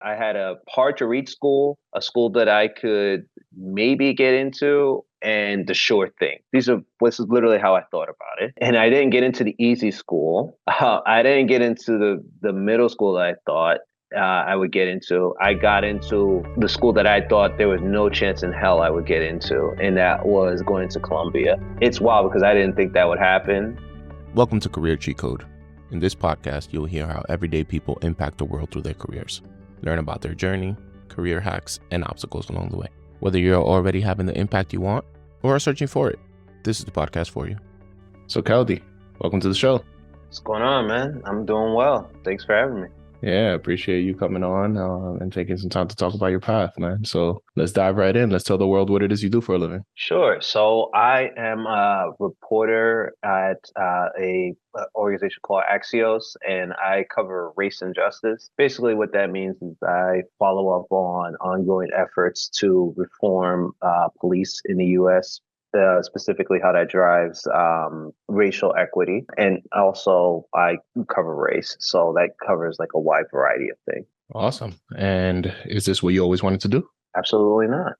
I had a hard to reach school, a school that I could maybe get into, and the sure thing. This is literally how I thought about it. And I didn't get into the easy school. I didn't get into the middle school that I thought I would get into. I got into the school that I thought there was no chance in hell I would get into, and that was going to Columbia. It's wild because I didn't think that would happen. Welcome to Career Cheat Code. In this podcast, you'll hear how everyday people impact the world through their careers. Learn about their journey, career hacks, and obstacles along the way. Whether you're already having the impact you want or are searching for it, this is the podcast for you. So, Keldy, welcome to the show. What's going on, man? I'm doing well. Thanks for having me. Yeah, appreciate you coming on and taking some time to talk about your path, man. So let's dive right in. Let's tell the world what it is you do for a living. Sure. So I am a reporter at a organization called Axios, and I cover race and justice. Basically, what that means is I follow up on ongoing efforts to reform police in the U.S., specifically how that drives racial equity. And also I cover race. So that covers like a wide variety of things. Awesome. And is this what you always wanted to do? Absolutely not.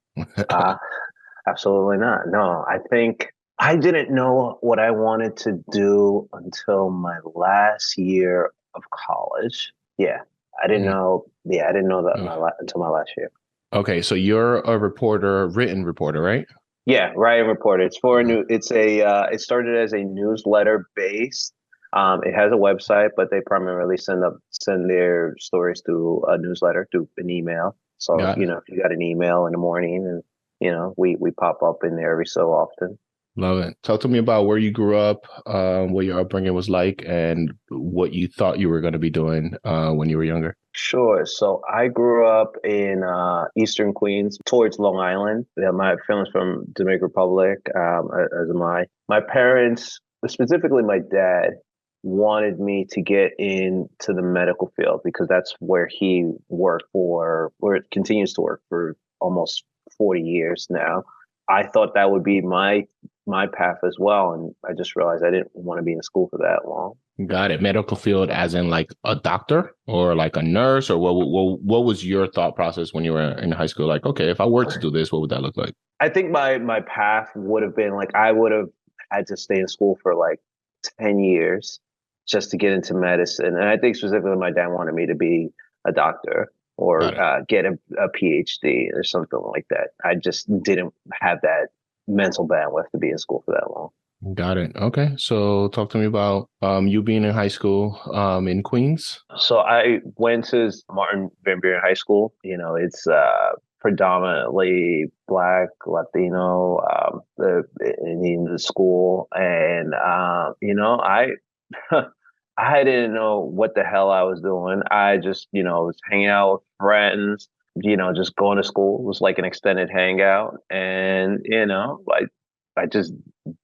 Absolutely not. No, I think I didn't know what I wanted to do until my last year of college. Yeah, I didn't know. Yeah, I didn't know that until my last year. Okay, so you're a reporter, written reporter, right? Yeah, writing reporter. It's for a new. It's a. It started as a newsletter based. It has a website, but they primarily send their stories through a newsletter, through an email. So if you got an email in the morning, and we pop up in there every so often. Love it. Talk to me about where you grew up, what your upbringing was like, and what you thought you were going to be doing when you were younger. Sure. So I grew up in Eastern Queens, towards Long Island. Yeah, my family's from Dominican Republic. As my parents, specifically my dad, wanted me to get into the medical field because that's where he worked where it continues to work for almost 40 years now. I thought that would be my path as well, and I just realized I didn't want to be in school for that long. Got it. Medical field as in like a doctor or like a nurse, or what was your thought process when you were in high school? Like, okay, if I were to do this, what would that look like? I think my path would have been like I would have had to stay in school for like 10 years just to get into medicine. And I think specifically my dad wanted me to be a doctor or get a PhD or something like that. I just didn't have that mental bandwidth to be in school for that long. Got it. Okay. So talk to me about you being in high school in Queens. So I went to Martin Van Buren High School. It's predominantly Black, Latino, in the school. And, I didn't know what the hell I was doing. I just, was hanging out with friends, just going to school. It was like an extended hangout. And, I just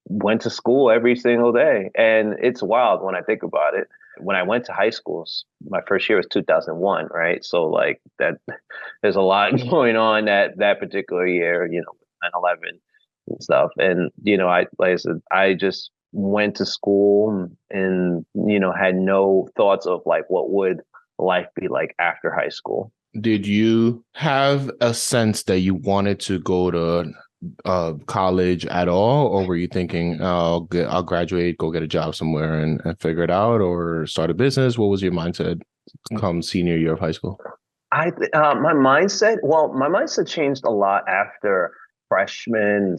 went to school every single day. And it's wild when I think about it. When I went to high schools, my first year was 2001, right? So like that, there's a lot going on that particular year, 9/11 and stuff. And, like I said, I just went to school and, had no thoughts of like, what would life be like after high school? Did you have a sense that you wanted to go to college at all, or were you thinking I'll graduate, go get a job somewhere and figure it out, or start a business? What was your mindset come senior year of high school? My mindset changed a lot after freshman,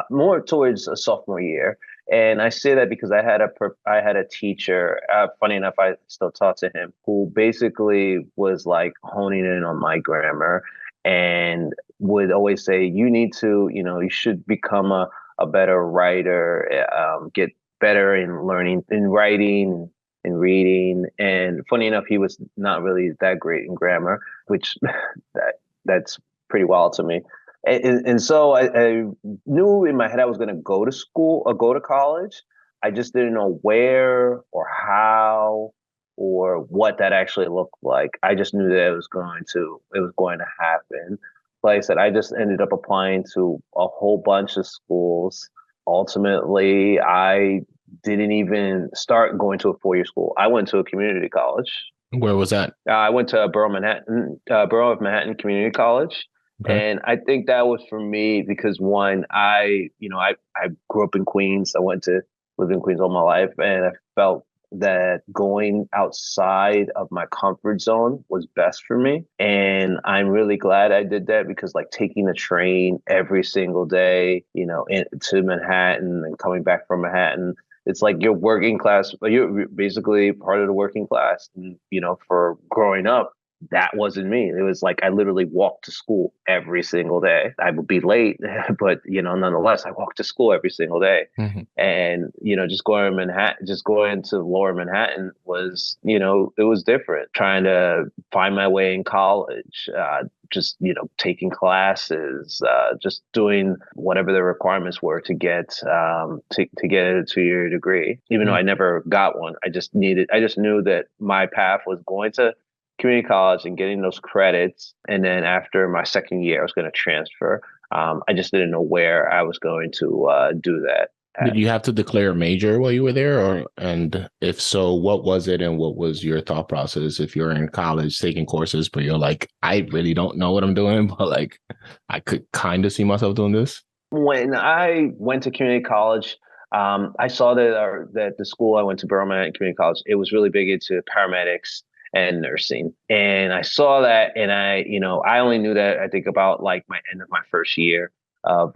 more towards a sophomore year. And I say that because I had a teacher, funny enough, I still talk to him, who basically was like honing in on my grammar and would always say, you need to, you should become a better writer, get better in learning, in writing, in reading. And funny enough, he was not really that great in grammar, which that's pretty wild to me. And so I knew in my head I was going to go to school or go to college. I just didn't know where or how or what that actually looked like. I just knew that it was going to happen. Like I said, I just ended up applying to a whole bunch of schools. Ultimately, I didn't even start going to a 4-year school. I went to a community college. Where was that? I went to Borough of Manhattan Community College. Okay. And I think that was for me because one, I grew up in Queens. Lived in Queens all my life, and I felt that going outside of my comfort zone was best for me. And I'm really glad I did that because like taking the train every single day, to Manhattan and coming back from Manhattan, it's like you're working class, you're basically part of the working class. And, for growing up, that wasn't me. It was like I literally walked to school every single day. I would be late, but nonetheless, I walked to school every single day. Hmm. And just going to Lower Manhattan was, it was different. Trying to find my way in college, just taking classes, just doing whatever the requirements were to get to get a 2-year degree. Even though I never got one, I just knew that my path was going to community college and getting those credits. And then after my second year, I was going to transfer. I just didn't know where I was going to do that Did at. you have to declare a major while you were there, and if so, what was it, and what was your thought process if you're in college taking courses, but you're like, I really don't know what I'm doing, but like, I could kind of see myself doing this? When I went to community college, I saw that the school I went to, Borough Manhattan Community College, it was really big into paramedics and nursing. And I saw that, and I only knew that I think about like my end of my first year of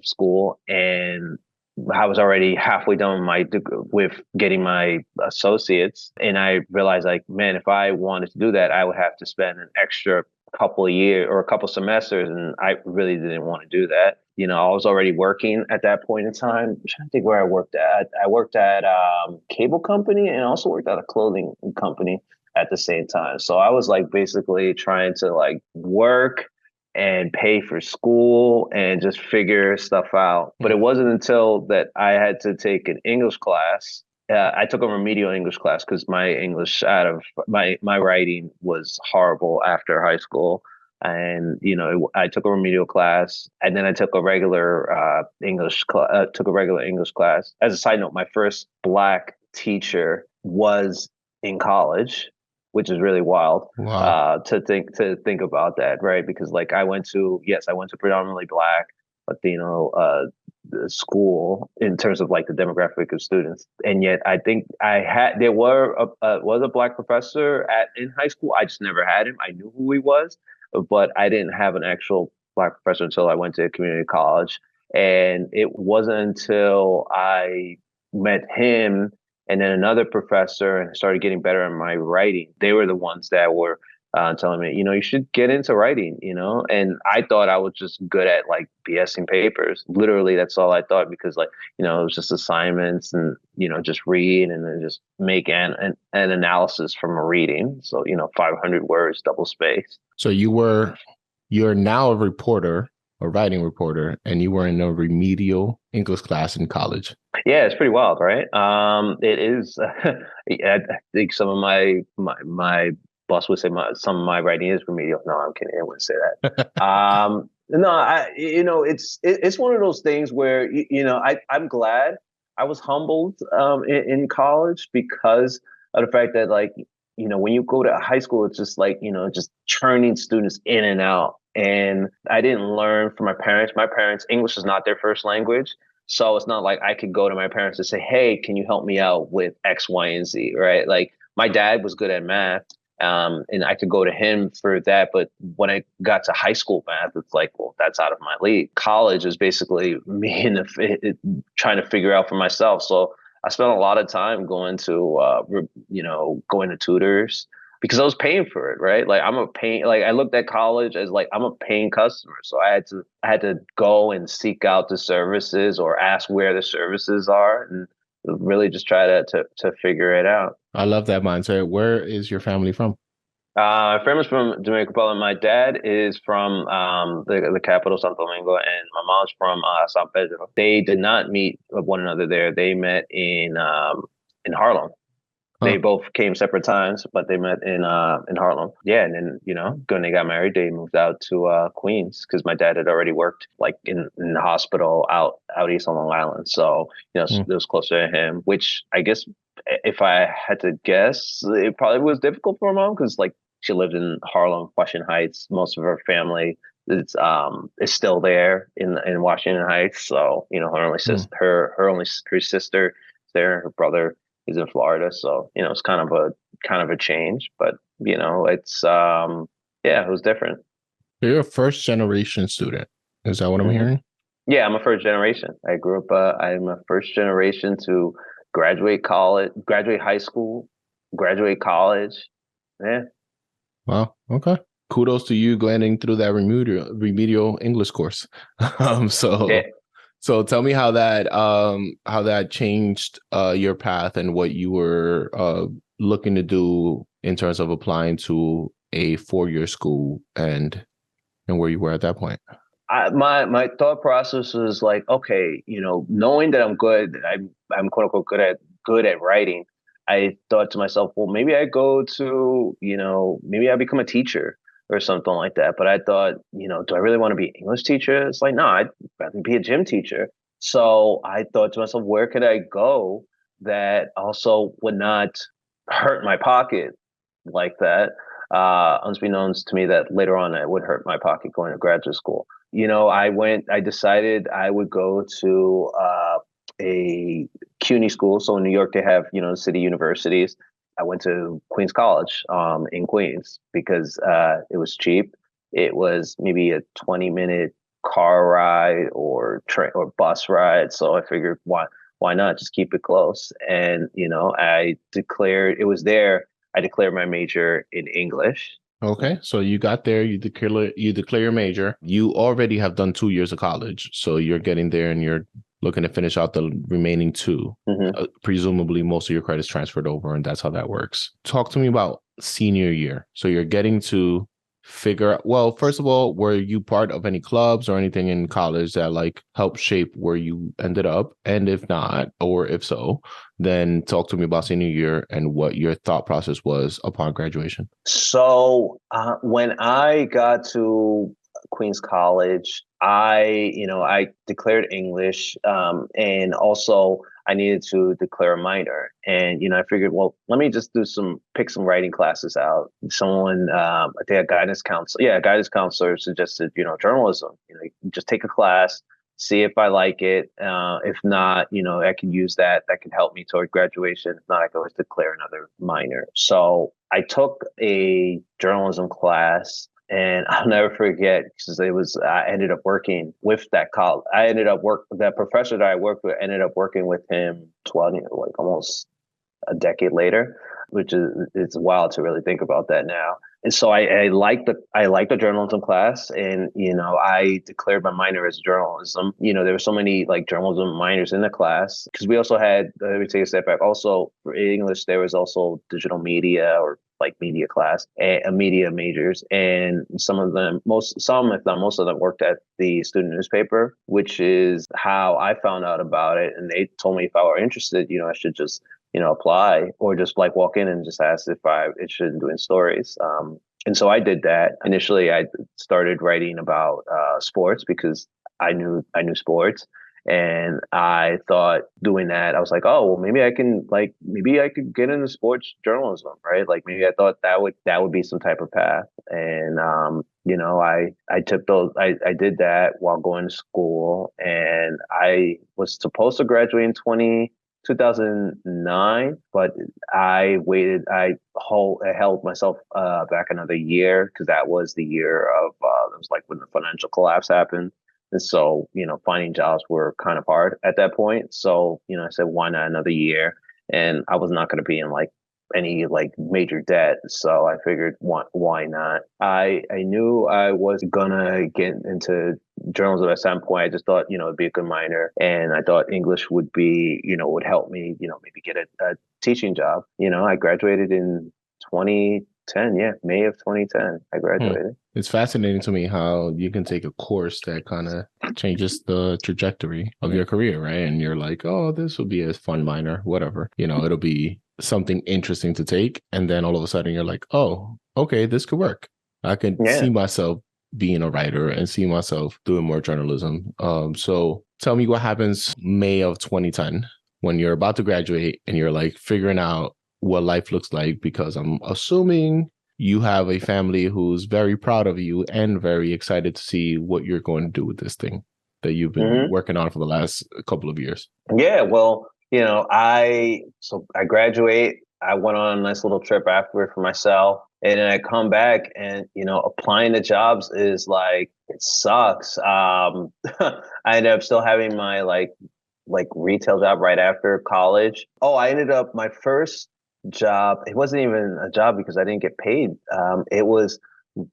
school, and I was already halfway done with with getting my associates, and I realized like, man, if I wanted to do that, I would have to spend an extra couple of years or a couple semesters, and I really didn't want to do that. I was already working at that point in time. I'm trying to think where I worked at. I worked at cable company and also worked at a clothing company at the same time. So I was like basically trying to like work and pay for school and just figure stuff out. But it wasn't until that I had to take an English class. I took a remedial English class because my English out of my writing was horrible after high school. And I took a remedial class, and then I took a regular took a regular English class. As a side note, my first Black teacher was in college, which is really wild Wow. to think about that, right? Because like I went to predominantly Black, Latino school in terms of like the demographic of students, and yet I think there was a Black professor in high school. I just never had him. I knew who he was, but I didn't have an actual Black professor until I went to community college, and it wasn't until I met him and then another professor and started getting better at my writing. They were the ones that were telling me, you should get into writing, and I thought I was just good at like BSing papers. Literally, that's all I thought because like, it was just assignments and, just read and then just make an analysis from a reading. So, 500 words, double space. So you're now a reporter, a writing reporter, and you were in a remedial English class in college. Yeah, it's pretty wild, right? It is. I think some of my boss would say some of my writing is remedial. No, I'm kidding. I wouldn't say that. No, it's one of those things where I'm glad I was humbled in college because of the fact that like when you go to high school, it's just like just churning students in and out. And I didn't learn from my parents. My parents, English is not their first language. So it's not like I could go to my parents and say, hey, can you help me out with X, Y, and Z, right? Like my dad was good at math, and I could go to him for that. But when I got to high school math, it's like, well, that's out of my league. College is basically me trying to figure out for myself. So I spent a lot of time going to tutors because I was paying for it, right? Like I looked at college as like I'm a paying customer. So I had to go and seek out the services or ask where the services are and really just try to figure it out. I love that mindset. Where is your family from? My family's from Dominican Republic. My dad is from the capital, Santo Domingo, and my mom's from San Pedro. They did not meet one another there. They met in Harlem. They Huh. both came separate times, but they met in Harlem. Yeah, and then when they got married, they moved out to Queens because my dad had already worked like in the hospital out east on Long Island. So Hmm. it was closer to him. Which I guess if I had to guess, it probably was difficult for mom because like she lived in Harlem, Washington Heights. Most of her family is still there in Washington Heights. So her only Hmm. sister, her sister is there. Her brother is in Florida, so it's kind of a change, but it's yeah, it was different. You're a first generation student. Is that what I'm hmm hearing? Yeah, I'm a first generation. I grew up. I'm a first generation to graduate high school, graduate college. Yeah. Wow. Okay. Kudos to you landing through that remedial English course. um, Yeah. so so tell me how that changed your path and what you were looking to do in terms of applying to a 4-year school and where you were at that point. My thought process was like, okay, knowing that I'm good, I'm quote unquote good at writing. I thought to myself, well, maybe I go to, maybe I become a teacher or something like that. But I thought, do I really want to be an English teacher? It's like, no, I'd rather be a gym teacher. So I thought to myself, where could I go that also would not hurt my pocket like that? Unbeknownst to me that later on it would hurt my pocket going to graduate school. I decided I would go to a CUNY school. So in New York, they have, city universities. I went to Queens College in Queens because it was cheap. It was maybe a 20-minute car ride or train or bus ride. So I figured why not just keep it close? And, I declared my major in English. Okay, so you got there, you declare your major. You already have done 2 years of college, so you're getting there and you're looking to finish out the remaining two. Mm-hmm. Presumably, most of your credits transferred over, and that's how that works. Talk to me about senior year. So you're getting to figure out. Well, first of all, were you part of any clubs or anything in college that like helped shape where you ended up? And if not, or if so, then talk to me about senior year and what your thought process was upon graduation. So when I got to Queens College, I declared English, and also I needed to declare a minor. And I figured, well, let me just pick some writing classes out. Someone, I think a guidance counselor suggested, journalism. Just take a class, see if I like it. If not, I can use that. That can help me toward graduation. If not, I can always declare another minor. So I took a journalism class, and I'll never forget because I ended up working with that college. That professor that I worked with ended up working with him 20, like almost a decade later, which is it's wild to really think about that now. And so I liked the journalism class, and I declared my minor as journalism. There were so many like journalism minors in the class because we also had. Let me take a step back. Also for English, there was also digital media or like media class and media majors, and some if not most of them worked at the student newspaper, which is how I found out about it. And they told me if I were interested, I should just apply or just like walk in and just ask if I'm interested in doing stories. And so I did that. Initially, I started writing about sports because I knew sports. And I thought doing that, I was like, oh, well, maybe I could get into sports journalism, right? Like maybe I thought that would be some type of path. And, I took I did that while going to school, and I was supposed to graduate in 2009, but I held myself back another year because that was the year of it was like when the financial collapse happened. And so, finding jobs were kind of hard at that point. So, I said, why not another year? And I was not going to be in like any like major debt. So I figured, why not? I knew I was gonna get into journalism at some point. I just thought, it'd be a good minor. And I thought English would be, would help me, maybe get a teaching job. I graduated in 2010. Yeah, May of 2010, I graduated. It's fascinating to me how you can take a course that kind of changes the trajectory of your career, right? And you're like, oh, this will be a fun minor, whatever. It'll be something interesting to take. And then all of a sudden you're like, oh, okay, this could work. I can Yeah. see myself being a writer and see myself doing more journalism. So tell me what happens May of 2010 when you're about to graduate and you're like figuring out what life looks like, because I'm assuming you have a family who's very proud of you and very excited to see what you're going to do with this thing that you've been working on for the last couple of years. Yeah, well, I graduate. I went on a nice little trip afterward for myself, and then I come back, and applying to jobs is like, it sucks. I ended up still having my like retail job right after college. Oh, I ended up my first job. It wasn't even a job because I didn't get paid. It was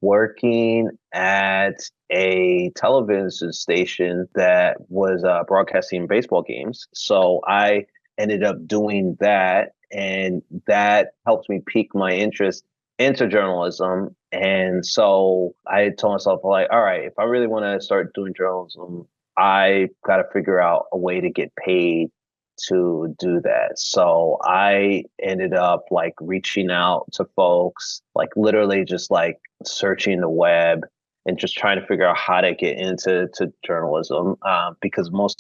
working at a television station that was broadcasting baseball games. So I ended up doing that, and that helped me pique my interest into journalism. And so I told myself, like, all right, if I really want to start doing journalism, I got to figure out a way to get paid to do that. So I ended up like reaching out to folks, like literally just like searching the web and just trying to figure out how to get into journalism. Because most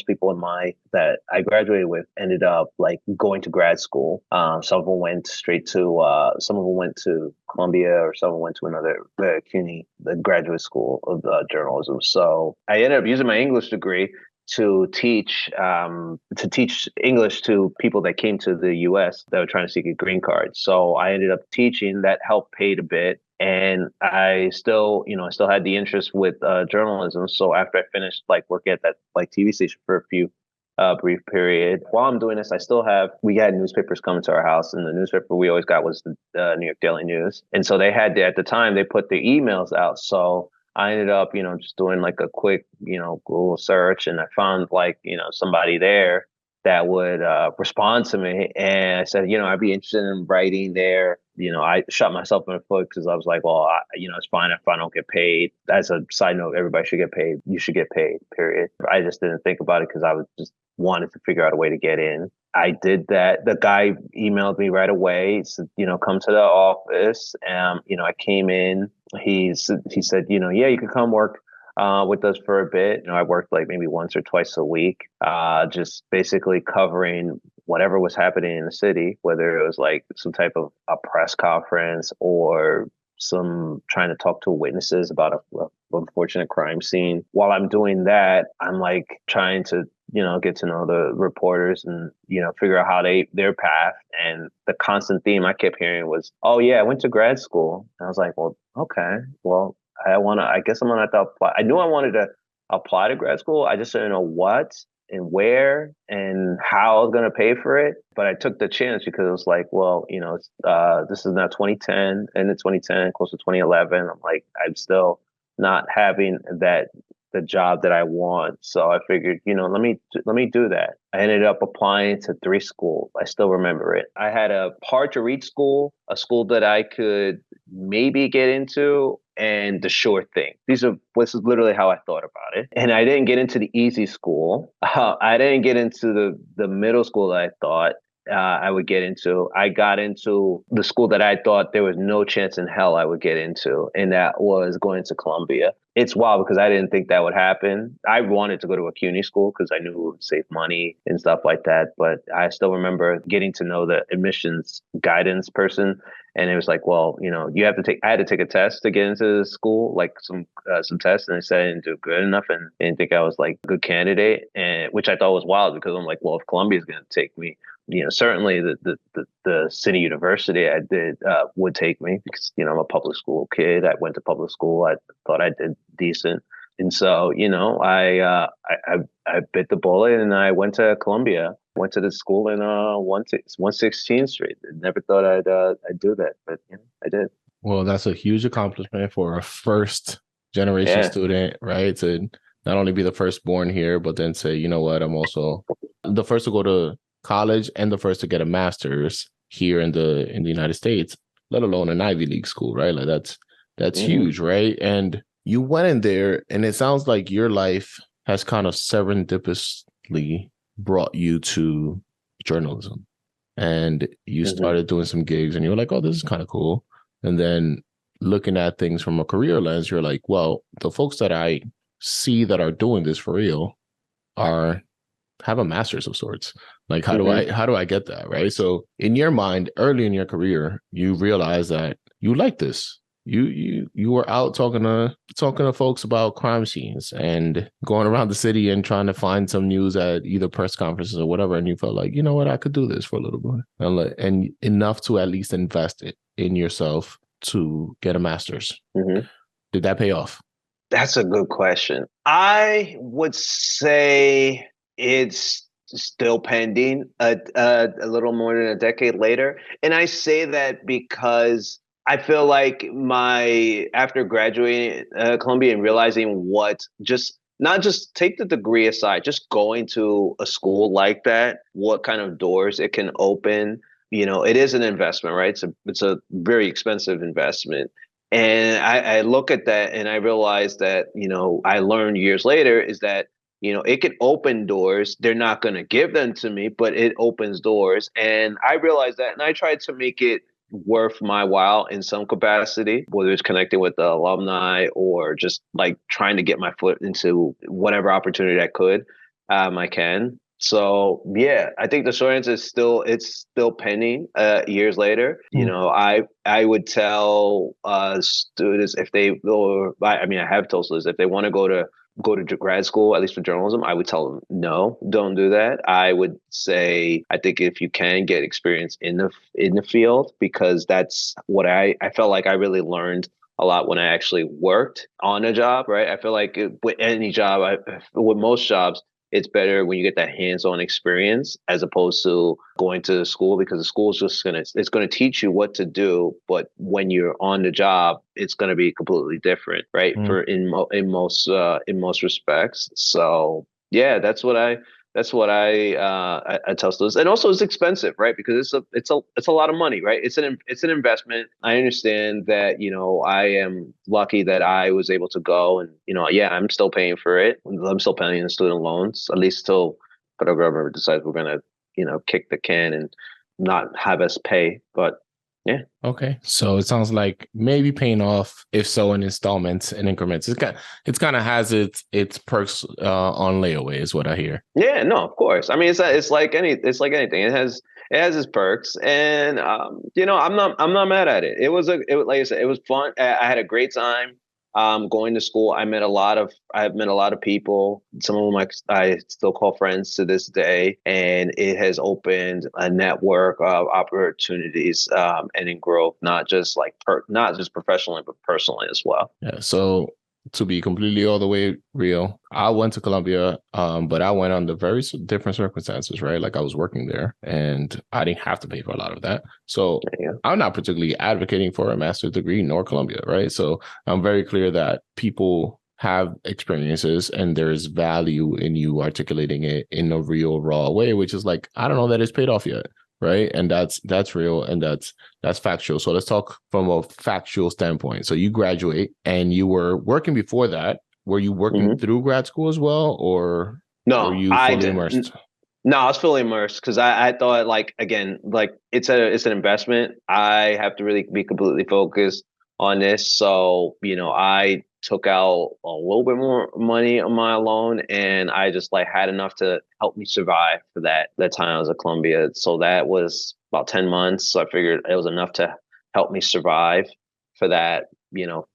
people in that I graduated with ended up like going to grad school. Some of them went straight to, some of them went to Columbia, or some of them went to another CUNY, the graduate school of journalism. So I ended up using my English degree to teach English to people that came to the U.S. that were trying to seek a green card. So I ended up teaching. That helped paid a bit, and I still had the interest with journalism. So after I finished like working at that like TV station for a few brief period, while I'm doing this, we had newspapers coming to our house, and the newspaper we always got was the New York Daily News. And so at the time they put their emails out. So I ended up, just doing like a quick, Google search, and I found like, somebody there that would respond to me. And I said, I'd be interested in writing there. I shot myself in the foot because I was like, well, it's fine if I don't get paid. As a side note, everybody should get paid. You should get paid, period. I just didn't think about it because I was just wanted to figure out a way to get in. I did that. The guy emailed me right away. Said, come to the office. I came in. He said, yeah, you could come work with us for a bit. I worked like maybe once or twice a week, just basically covering whatever was happening in the city, whether it was like some type of a press conference or some trying to talk to witnesses about a unfortunate crime scene. While I'm doing that, I'm like trying to get to know the reporters and, figure out how their path. And the constant theme I kept hearing was, oh yeah, I went to grad school. And I was like, well, okay, well, I guess I'm gonna have to apply. I knew I wanted to apply to grad school. I just didn't know what and where and how I was gonna pay for it. But I took the chance because it was like, well, this is now 2010, and in 2010, close to 2011. I'm like, I'm still not having the job that I want. So I figured, let me do that. I ended up applying to 3 schools. I still remember it. I had a hard to reach school, a school that I could maybe get into, and the sure thing. This is literally how I thought about it. And I didn't get into the easy school. I didn't get into the middle school that I thought I would get into. I got into the school that I thought there was no chance in hell I would get into, and that was going to Columbia. It's wild because I didn't think that would happen. I wanted to go to a CUNY school because I knew it would save money and stuff like that. But I still remember getting to know the admissions guidance person. And it was like, well, I had to take a test to get into the school, like some tests. And they said I didn't do good enough and didn't think I was like a good candidate. And which I thought was wild because I'm like, well, if Columbia is going to take me, certainly the city university I did would take me because, I'm a public school kid. I went to public school. I thought I did decent. And so, I bit the bullet and I went to Columbia, went to the school in 116th Street. Never thought I'd do that, but I did. Well, that's a huge accomplishment for a first generation student, right? To not only be the firstborn here, but then say, you know what, I'm also the first to go to college and the first to get a master's here in the United States, let alone an Ivy League school, right? Like that's huge, right? And you went in there, and it sounds like your life has kind of serendipitously brought you to journalism. and you started doing some gigs and you were like, oh, this is kind of cool. And then looking at things from a career lens, you're like, well, the folks that I see that are doing this for real have a master's of sorts. Like, how do I get that? Right. So in your mind, early in your career, you realize that you like this. You were out talking to folks about crime scenes and going around the city and trying to find some news at either press conferences or whatever. And you felt like, you know what, I could do this for a little bit, and enough to at least invest it in yourself to get a master's. Did that pay off? That's a good question. I would say it's still pending a little more than a decade later. And I say that because I feel like after graduating Columbia and realizing not just take the degree aside, just going to a school like that, what kind of doors it can open. It is an investment, right? It's a very expensive investment. And I look at that and I realize that, I learned years later is that, it can open doors. They're not going to give them to me, but it opens doors. And I realized that, and I tried to make it worth my while in some capacity, whether it's connecting with the alumni or just like trying to get my foot into whatever opportunity I can. So yeah, I think the short answer is it's still pending years later. I would tell students if they I have told students if they want to go to grad school, at least for journalism, I would tell them, no, don't do that. I would say, I think if you can get experience in the field, because that's what I felt like I really learned a lot when I actually worked on a job, right? I feel like with any job, with most jobs, it's better when you get that hands-on experience as opposed to going to school, because the school is just it's gonna teach you what to do, but when you're on the job, it's gonna be completely different, right? For in most respects. So yeah, that's what I tell students. And also it's expensive, right? Because it's a lot of money, right? It's an investment. I understand that, I am lucky that I was able to go and, yeah, I'm still paying for it. I'm still paying the student loans, at least till federal government decides we're going to, kick the can and not have us pay. But yeah. Okay. So it sounds like maybe paying off, if so, in installments and increments. It's kind of has its perks on layaway, is what I hear. Yeah, no, of course. I mean, it's like anything. It has its perks, and I'm not mad at it. Like I said, it was fun. I had a great time. Going to school, I've met a lot of people. Some of them I still call friends to this day, and it has opened a network of opportunities and in growth, not just professionally, but personally as well. Yeah. So to be completely all the way real, I went to Columbia, but I went under very different circumstances, right? Like I was working there and I didn't have to pay for a lot of that. So I'm not particularly advocating for a master's degree nor Columbia, right? So I'm very clear that people have experiences and there's value in you articulating it in a real raw way, which is like, I don't know that it's paid off yet. Right. And that's real. And that's factual. So let's talk from a factual standpoint. So you graduate and you were working before that. Were you working through grad school as well? Or no, were you fully immersed? No, I was fully immersed because I thought it's an investment. I have to really be completely focused on this. So, I took out a little bit more money on my loan, and I just had enough to help me survive for that time I was at Columbia. So that was about 10 months. So I figured it was enough to help me survive for that,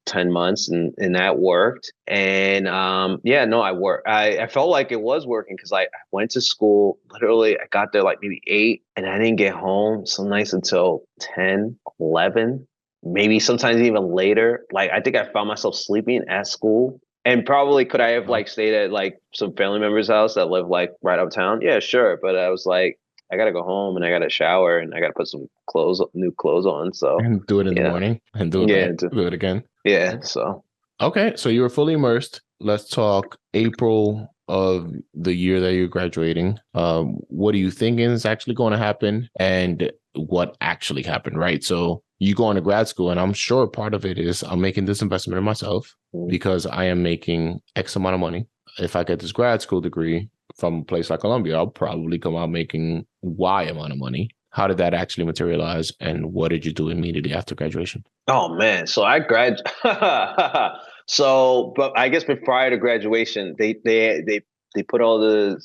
10 months, and that worked. And I worked. I felt like it was working because I went to school. Literally, I got there maybe 8, and I didn't get home some nights until 10, 11. Maybe sometimes even later. I think I found myself sleeping at school, and probably could I have stayed at some family member's house that live right uptown? Yeah, sure. But I was like, I gotta go home and I gotta shower and I gotta put some new clothes on. So and do it in the morning and do it again. Yeah. So okay, so you were fully immersed. Let's talk April of the year that you're graduating. What do you think is actually going to happen, and what actually happened? Right. So you go into grad school, and I'm sure part of it is I'm making this investment in myself because I am making X amount of money. If I get this grad school degree from a place like Columbia, I'll probably come out making Y amount of money. How did that actually materialize, and what did you do immediately after graduation? Oh man, so I grad but I guess prior to graduation, they put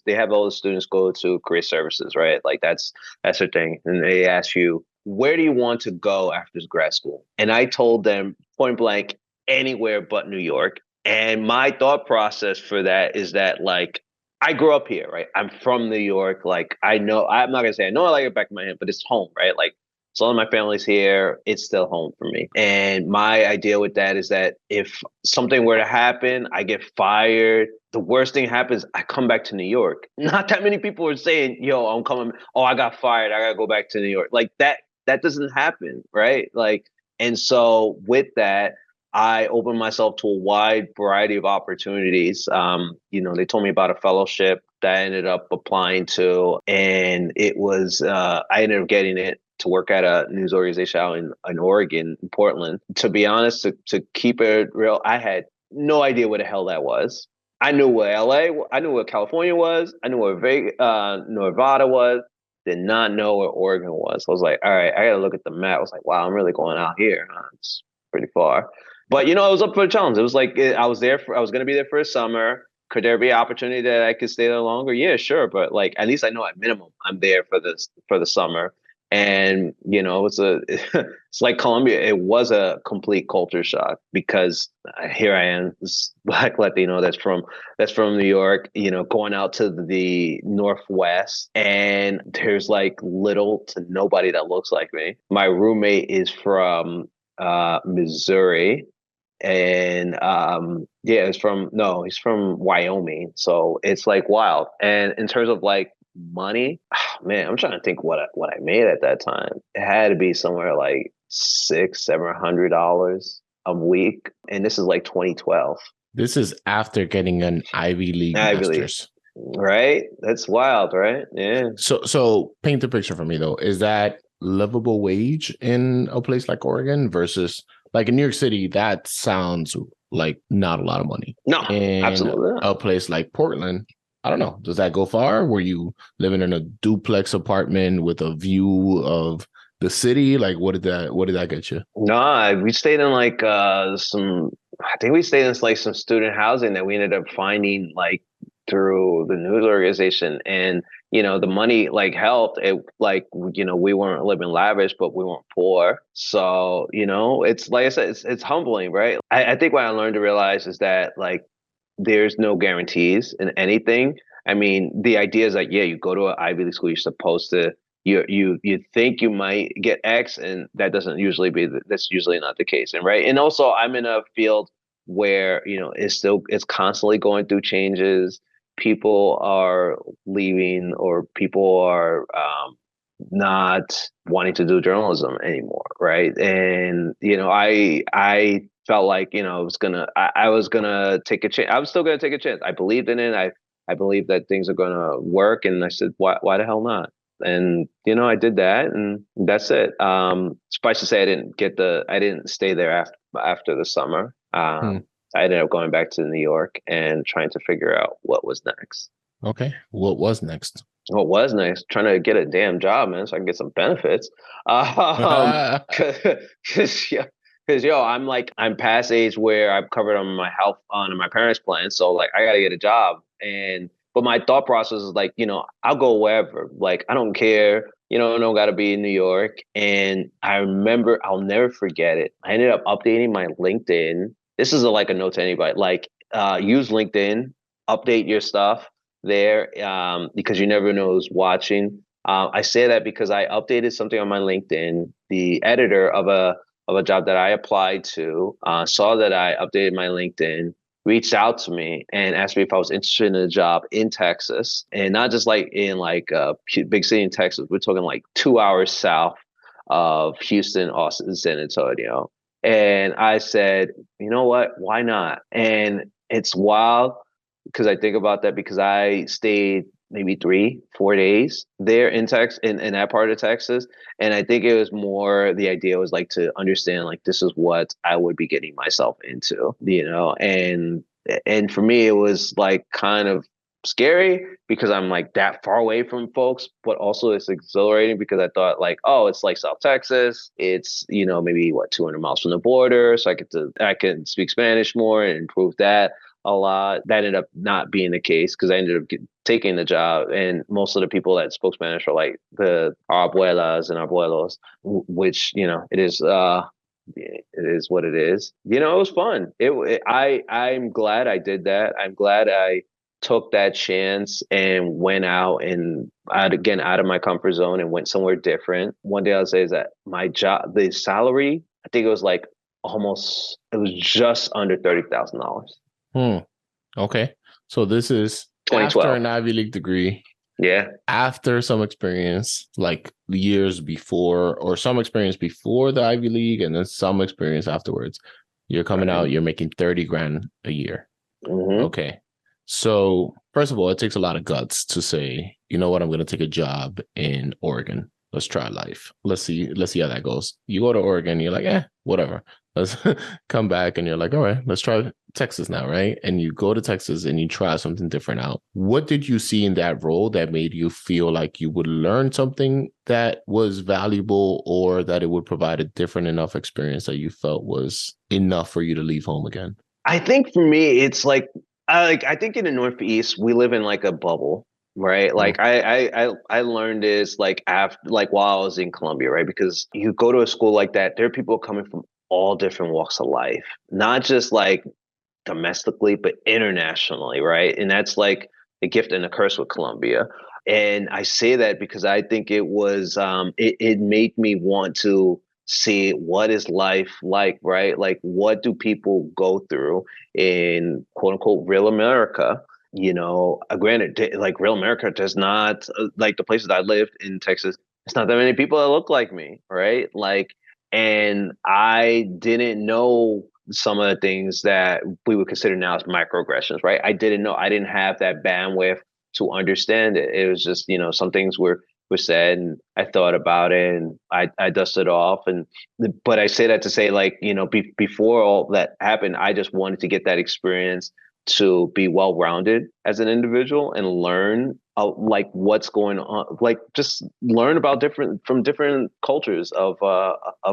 they have all the students go to career services, right? Like that's their thing. And they ask you, where do you want to go after grad school? And I told them point blank, anywhere but New York. And my thought process for that is that like I grew up here, right? I'm from New York. Like I know I'm not gonna say I know I like it back in my hand, but it's home, right? Like so all of my family's here. It's still home for me. And my idea with that is that if something were to happen, I get fired. The worst thing happens, I come back to New York. Not that many people are saying, yo, I'm coming. Oh, I got fired. I gotta go back to New York. Like that doesn't happen, right? Like, and so with that, I opened myself to a wide variety of opportunities. They told me about a fellowship that I ended up applying to, and it was I ended up getting it to work at a news organization out in Oregon, in Portland. To be honest, to keep it real, I had no idea what the hell that was. I knew where I knew where California was. I knew where Nevada was. Did not know where Oregon was. I was like, all right, I got to look at the map. I was like, wow, I'm really going out here. Huh? It's pretty far. But, it was up for a challenge. It was like I was going to be there for a summer. Could there be an opportunity that I could stay there longer? Yeah, sure. But like, at least I know at minimum I'm there for the summer. And, it's like Colombia. It was a complete culture shock because here I am, this Black Latino that's from New York, going out to the Northwest, and there's like little to nobody that looks like me. My roommate is from Missouri, and he's from Wyoming. So it's like wild. And in terms of like money, man, I'm trying to think what I made at that time. It had to be somewhere like $600-700 a week, and this is like 2012. This is after getting an Ivy League master's. Right? That's wild, right? Yeah. So paint the picture for me though. Is that livable wage in a place like Oregon versus like in New York City? That sounds like not a lot of money. No, and absolutely not. A place like Portland, I don't know. Does that go far? Were you living in a duplex apartment with a view of the city? Like, what did that get you? No, we stayed in like I think we stayed in like some student housing that we ended up finding like through the news organization. And the money like helped. It like we weren't living lavish, but we weren't poor. So it's like I said, it's humbling, right? I think what I learned to realize is that like there's no guarantees in anything. I mean, the idea is like, yeah, you go to an Ivy League school, you're supposed to, you think you might get X, and that's usually not the case. And right. And also I'm in a field where, it's constantly going through changes. People are leaving, or people are not wanting to do journalism anymore. Right. And, I felt like, I was gonna take a chance. I was still gonna take a chance. I believed in it. I believed that things are gonna work. And I said, why the hell not? And, I did that, and that's it. Suffice to say, I didn't stay there after the summer. I ended up going back to New York and trying to figure out what was next. Okay. What was next? What was next? Trying to get a damn job, man, so I can get some benefits. Because I'm past age where I've covered on my health on my parents' plan, so like I gotta get a job. But my thought process is like, I'll go wherever. Like I don't care. I don't gotta be in New York. And I remember, I'll never forget it. I ended up updating my LinkedIn. This is like a note to anybody. Like use LinkedIn, update your stuff there, because you never know who's watching. I say that because I updated something on my LinkedIn. The editor of a job that I applied to saw that I updated my LinkedIn, reached out to me and asked me if I was interested in a job in Texas, and not just like in like a big city in Texas. We're talking like 2 hours south of Houston, Austin, San Antonio. And I said, you know what? Why not? And it's wild because I think about that, because I stayed maybe 3-4 days there in Texas, in that part of Texas. And I think it was more, the idea was like to understand, like, this is what I would be getting myself into, and for me, it was like kind of scary because I'm like that far away from folks, but also it's exhilarating because I thought like, oh, it's like South Texas. It's, maybe 200 miles from the border. So I can speak Spanish more and improve that a lot. That ended up not being the case because I ended up taking the job, and most of the people that spoke Spanish are like our abuelas and abuelos, which, it is what it is. It was fun. I'm glad I did that. I'm glad I took that chance and went out and out of my comfort zone and went somewhere different. One day I'll say is that my job, the salary, I think it was like it was just under $30,000. Okay. So this is after 2012. an Ivy League degree, Yeah. after some experience, like years before, or some experience before the Ivy League, and then some experience afterwards. You're coming out, you're making 30 grand a year. Mm-hmm. Okay. So first of all, it takes a lot of guts to say, you know what, I'm going to take a job in Oregon. Let's try life. Let's see how that goes. You go to Oregon, you're like, whatever. Let's come back and you're like, all right, let's try Texas now, right? And you go to Texas and you try something different out. What did you see in that role that made you feel like you would learn something that was valuable, or that it would provide a different enough experience that you felt was enough for you to leave home again? I think for me, it's like I think in the Northeast we live in like a bubble, right? Like I learned this like after while I was in Colombia, right? Because you go to a school like that, there are people coming from all different walks of life, not just like domestically, but internationally, right? And that's like a gift and a curse with Colombia. And I say that because I think it was it made me want to see what is life like, right? Like what do people go through in quote unquote real America? Granted, like real America does not like the places I lived in Texas. It's not that many people that look like me, right? Like, and I didn't know some of the things that we would consider now as microaggressions, right? I didn't know. I didn't have that bandwidth to understand it. It was just, some things were said, and I thought about it, and I dusted off. But I say that to say, like, before all that happened, I just wanted to get that experience to be well-rounded as an individual and learn like what's going on, like just learn about different cultures of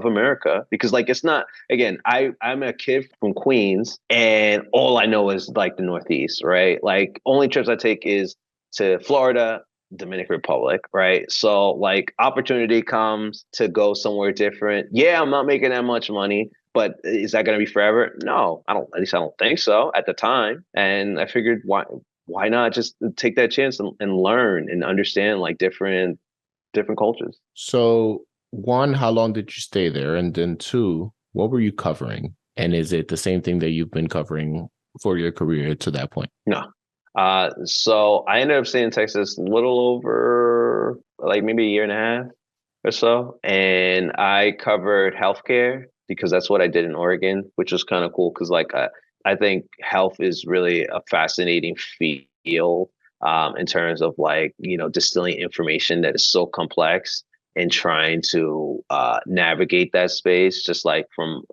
America, because like it's not, again, I'm a kid from Queens and all I know is like the Northeast, right? Like only trips I take is to Florida, Dominican Republic, right? So like opportunity comes to go somewhere different. Yeah, I'm not making that much money, but is that going to be forever? No, I don't. At least I don't think so at the time. And I figured, why not just take that chance and learn and understand like different cultures. So one, how long did you stay there? And then two, what were you covering? And is it the same thing that you've been covering for your career to that point? No. So I ended up staying in Texas a little over like maybe a year and a half or so. And I covered healthcare because that's what I did in Oregon, which was kind of cool because like I think health is really a fascinating field in terms of like, distilling information that is so complex and trying to navigate that space, just like from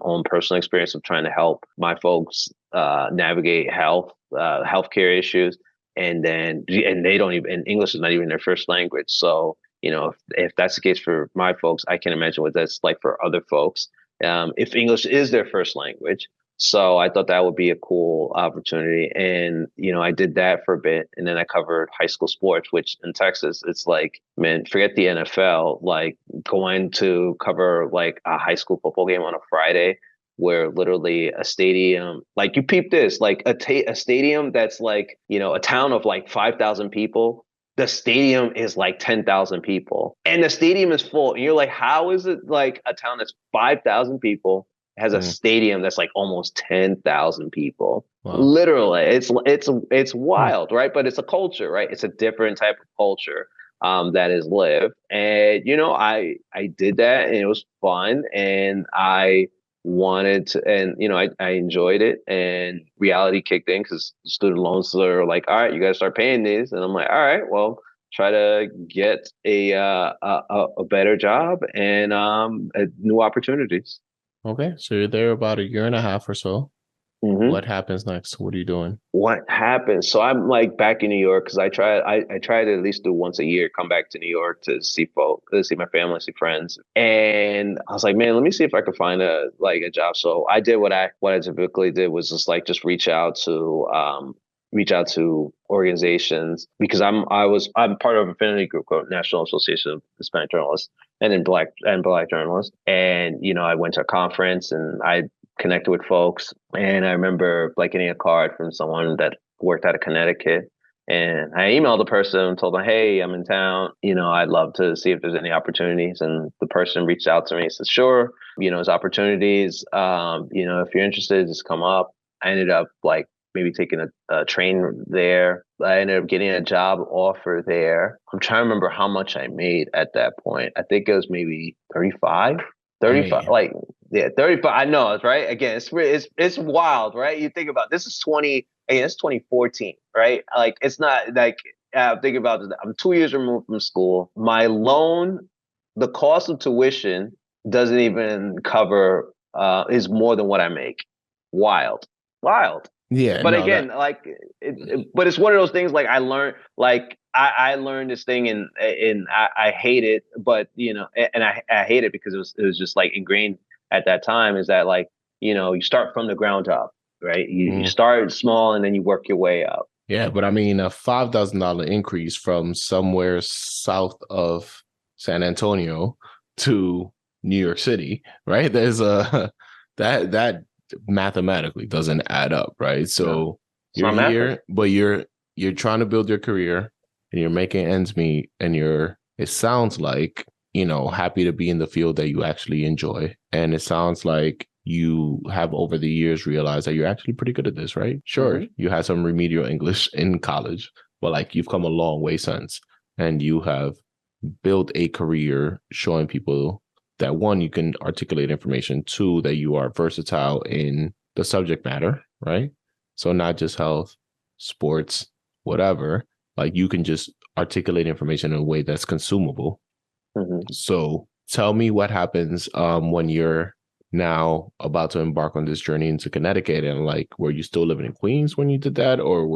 own personal experience of trying to help my folks navigate healthcare issues. And they don't even, and English is not even their first language. So, if that's the case for my folks, I can imagine what that's like for other folks. If English is their first language. So I thought that would be a cool opportunity. And, I did that for a bit. And then I covered high school sports, which in Texas, it's like, man, forget the NFL, like going to cover like a high school football game on a Friday where literally a stadium, like you peep this, like a stadium that's like, a town of like 5,000 people. The stadium is like 10,000 people and the stadium is full. And you're like, how is it like a town that's 5,000 people has a stadium that's like almost 10,000 people? Wow. Literally, it's wild, right? But it's a culture, right? It's a different type of culture that is lived. And, I did that and it was fun. And I wanted to, and I enjoyed it, and reality kicked in because student loans are like, all right, you gotta start paying these, and I'm like, all right, well, try to get a better job and new opportunities. Okay, so you're there about a year and a half or so. What happens next? What are you doing? What happened? So I'm like back in New York because I try to at least do once a year, come back to New York to see folk, to see my family, see friends. And I was like, man, let me see if I could find a job. So I did what I typically did was just reach out to organizations because I'm part of an affinity group called National Association of Hispanic Journalists and then black journalists. And I went to a conference and I connected with folks. And I remember like getting a card from someone that worked out of Connecticut. And I emailed the person and told them, hey, I'm in town. I'd love to see if there's any opportunities. And the person reached out to me and said, sure, there's opportunities. If you're interested, just come up. I ended up like maybe taking a train there. I ended up getting a job offer there. I'm trying to remember how much I made at that point. I think it was maybe 35. 35, Damn. like, yeah, 35. I know, it's right. Again, it's wild, right? You think about this is 2014, right? Like, it's not like think about this. I'm 2 years removed from school. My loan, the cost of tuition doesn't even cover is more than what I make. Wild, wild. Yeah, But no, again, that like, but it's one of those things. Like I learned, like I learned this thing, and I hate it, but and I hate it because it was just like ingrained at that time. Is that like you start from the ground up, right? You mm, start small and then you work your way up. yeah, but I mean a $5,000 increase from somewhere south of San Antonio to New York City, right? There's a that mathematically doesn't add up, right? No, So it's you're not math. here, but you're trying to build your career and you're making ends meet and it sounds like, happy to be in the field that you actually enjoy. And it sounds like you have over the years realized that you're actually pretty good at this, right? Sure, Mm-hmm. you had some remedial English in college, but like you've come a long way since and you have built a career showing people that one, you can articulate information, two, that you are versatile in the subject matter, right? So not just health, sports, whatever, like you can just articulate information in a way that's consumable. Mm-hmm. So tell me what happens when you're now about to embark on this journey into Connecticut, and like, were you still living in Queens when you did that, or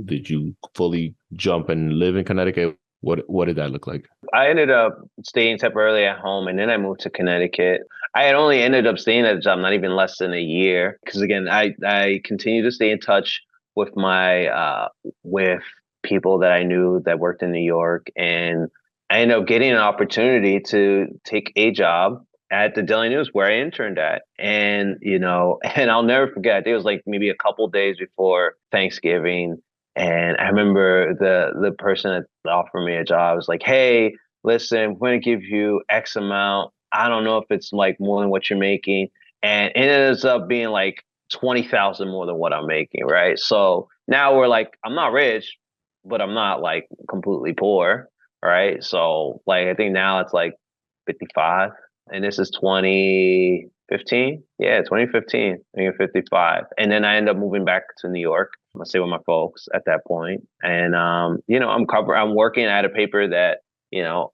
did you fully jump and live in Connecticut? What did that look like? I ended up staying temporarily at home, and then I moved to Connecticut. I had only ended up staying at a job not even less than a year because again, I continue to stay in touch with my with people that I knew that worked in New York, and I ended up getting an opportunity to take a job at the Daily News where I interned at, and and I'll never forget. I think it was like maybe a couple days before Thanksgiving. And I remember the person that offered me a job was like, "Hey, listen, we're going to give you X amount. I don't know if it's like more than what you're making." And it ends up being like 20,000 more than what I'm making. Right. So now we're like, I'm not rich, but I'm not like completely poor. Right. So like, I think now it's like 55 and this is 2015. Yeah. 2015, I think 55. And then I end up moving back to New York. I stay with my folks at that point. And, I'm working at a paper that,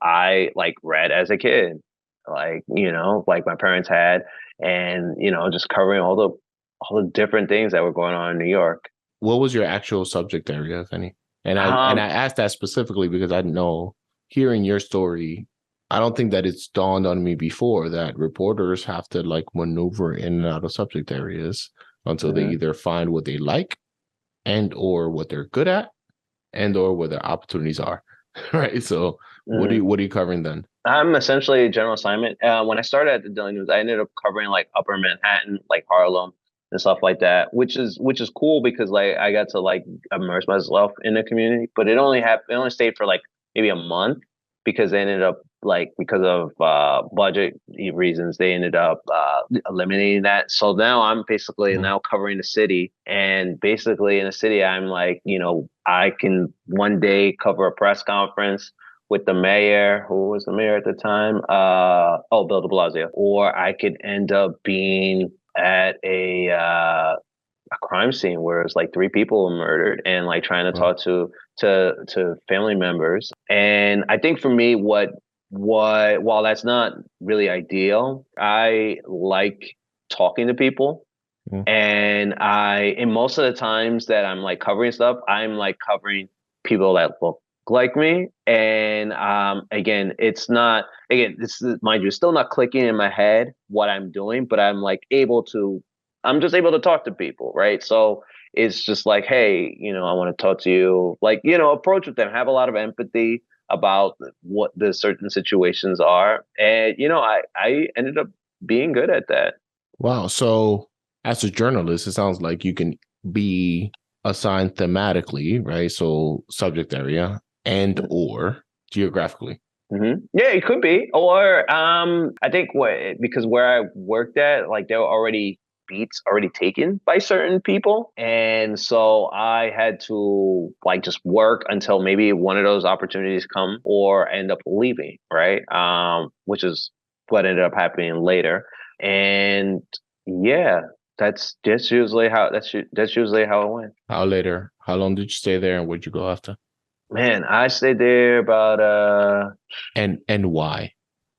I like read as a kid, like my parents had, and, just covering all the different things that were going on in New York. What was your actual subject area, if any? And I Um, asked that specifically because I know, hearing your story, I don't think that it's dawned on me before that reporters have to like maneuver in and out of subject areas until they mhm, either find what they like and or what they're good at and or where their opportunities are. Right. So mhm. what are you covering then? I'm essentially a general assignment. When I started at the Daily News, I ended up covering like Upper Manhattan, like Harlem and stuff like that, which is cool because like I got to like immerse myself in the community. But it only stayed for like maybe a month because they ended up like because of budget reasons they ended up eliminating that. So now I'm basically Mm. now covering the city, and basically in the city I'm like I can one day cover a press conference with the mayor, who was the mayor at the time, Bill de Blasio, or I could end up being at a crime scene where it's like three people were murdered and like trying to Well, talk to family members. And I think for me, what while that's not really ideal, I like talking to people. Mm. And most of the times that I'm like covering stuff, I'm like covering people that look like me. And again, it's not, again, this is, mind you, it's still not clicking in my head what I'm doing, but I'm just able to talk to people, right? So it's just like, hey, I want to talk to you, like, approach with them, have a lot of empathy about what the certain situations are. And, I ended up being good at that. Wow. So as a journalist, it sounds like you can be assigned thematically, right? So subject area and or geographically. Yeah, it could be. Or I think because where I worked at, like there were already beats already taken by certain people. And so I had to like just work until maybe one of those opportunities come or end up leaving, right? Which is what ended up happening later. And yeah, that's usually how it went. How later? How long did you stay there and where'd you go after? Man, I stayed there about And why?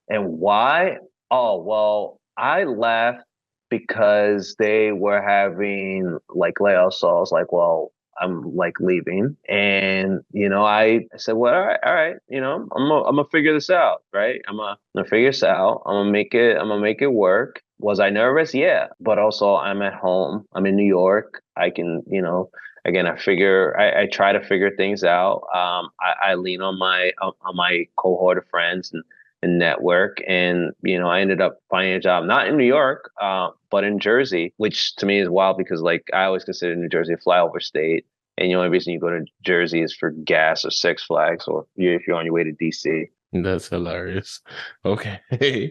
and why? Oh, well, I left because they were having like layoffs. So I was like, well, I'm like leaving. And, I said, well, all right, I'm gonna figure this out, right? I'm gonna figure this out. I'm gonna make it work. Was I nervous? Yeah. But also I'm at home. I'm in New York. I can, again, I try to figure things out. I lean on my cohort of friends and network. And, I ended up finding a job, not in New York, but in Jersey, which to me is wild because like I always consider New Jersey a flyover state. And the only reason you go to Jersey is for gas or Six Flags or if you're on your way to DC. That's hilarious. Okay.